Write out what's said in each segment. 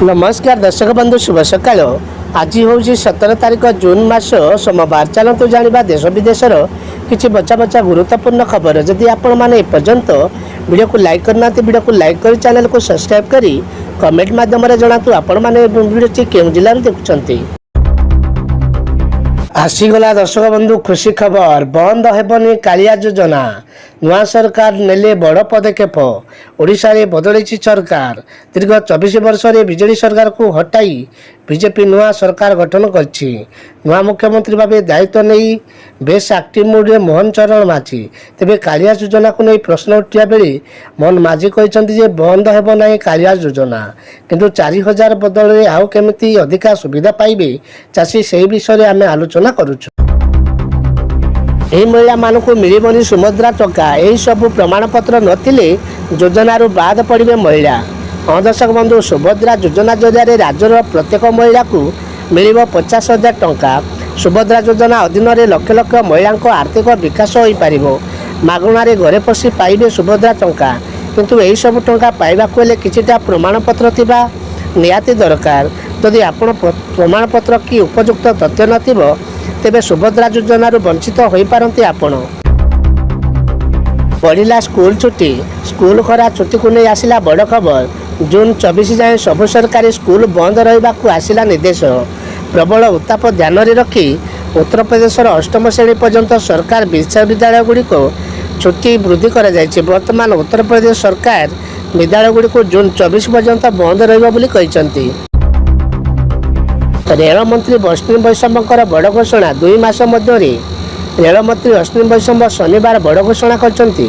नमस्कार दर्शक बंधु शुभ सकाळ। आज हूँ 17 तारीख जून मास सोमवार। चलतु जाना देश विदेशर किसी बचा बचा गुरुत्वपूर्ण खबर। जदि आपण मैंने एपर्यंत वीडियो को लाइक करना वीडियो को लाइक कर चैनल को सब्सक्राइब करी कमेंट माध्यम जनातु आपण मैंने वीडियो क्यों जिले में देखुं। आसीगला दर्शक बंधु खुशी खबर, बंद हेबनी कालिया योजना। नुआ सरकार नेले बड़ पदक्षेप। ओडिशा रे बदली सरकार। दीर्घ 24 वर्ष रे बीजेडी सरकार को हटाई बीजेपी नुआ सरकार गठन करछि। नुआ मुख्यमंत्री भावे दायित्व नहीं बेस एक्टिव मूड रे मोहन चरण माझी। तेबे कालिया योजना को नहीं प्रश्न उठिया बेले मोहन माझी कहते जे बंद हेब नहीं कालिया योजना, किंतु 4000 बदल रे आउ केमिति अधिका सुविधा पाइबे चाषी से विषय आम आलोचना करुछु। महिला मानक मिलबनी सुभद्रा टंका। यही सबू प्रमाणपत्र नथिले योजनारू बाद पड़े महिला। हाँ दर्शक बंधु, सुभद्रा योजना जरिए राज्यर प्रत्येक महिला को मिल 50,000 टंका। सुभद्रा योजना अधीन में लक्ष लक्ष महिला आर्थिक विकास हो पार। मागणार घरे पशि पाइबे सुभद्रा टंका, किंतु यही सब टंका पाइबाकु हेले किछिटा प्रमाणपत्र थिबा निहाती दरकार। जदि आपण प्रमाणपत्र कि उपयुक्त तथ्य नथिबो तेबे सुभद्रा योजनारू वंचित हो पारती। आपण बढ़ला स्कूल छुट्टी। स्कूल खरा छुट्टी को नहीं आसिला बड़ खबर। जून 24 जाए सबु सरकारी स्कूल बंद रहा आसिला निर्देश। प्रबल उत्ताप ध्यान में रखी उत्तर प्रदेशर 8म श्रेणी पर्यंत सरकार विश्वविद्यालय गुड़िक छुट्टी वृद्धि कर वर्तमान उत्तर प्रदेश सरकार विद्यालय गुड़िक जून 24 पर्यंत बंद रही। रेल मंत्री अश्विनी वैष्णव बड़ घोषणा। 2 मास मध्य रेल मंत्री अश्विनी वैष्णव शनिवार बड़ घोषणा करछंती।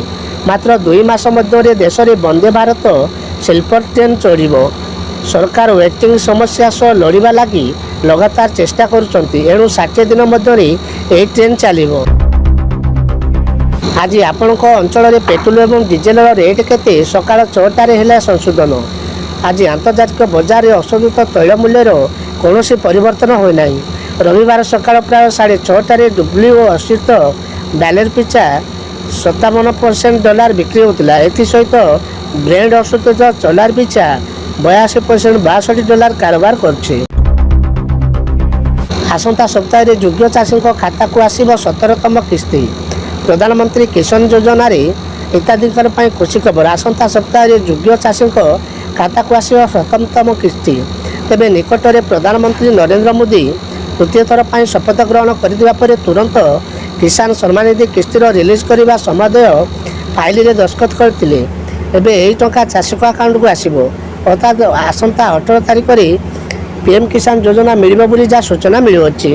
मात्र 2 मास मध्य देश में वंदे भारत स्लीपर ट्रेन चढ़। सरकार वेटिंग समस्या सह लड़वा लगी लगातार चेष्टा करुछंती। एणु 60 दिन मध्य यह ट्रेन चलो। आज आपण अंचल में पेट्रोल और डीजेल रेट केते सकाळ 6टार है संशोधन। आज आंतर्जातिक बजार में अशोधित तैल मूल्यर कौन परिवर्तन होना। रविवार सकाळ प्राय 6:30 WO80 बैलेट पिछा $57 बिक्री होता। एसत ब्रेंड अशोधित डॉलर पिछा 82% $62 कारोबार करछे। आसंता सप्ताह योग्य चाषी खाता को आसिब 17तम किस्ती। प्रधानमंत्री किसान योजना हिताधिकारी खुशी खबर। आसंता सप्ताह योग्य चाषी खाता को आसिब 17तम किस्ती। तेबे निकट में प्रधानमंत्री नरेंद्र मोदी तृतीय थर पर शपथ ग्रहण कर तुरंत किसान सम्मान निधि किस्तीर रिलीज करने संबंधी फाइल में दस्तखत करते। एबे यही टंका चाषी अकाउंट को आसिबो। अर्थात आसंता 18 तारीख में PM किसान योजना मिलिबो बोली जा सूचना मिलुअछि।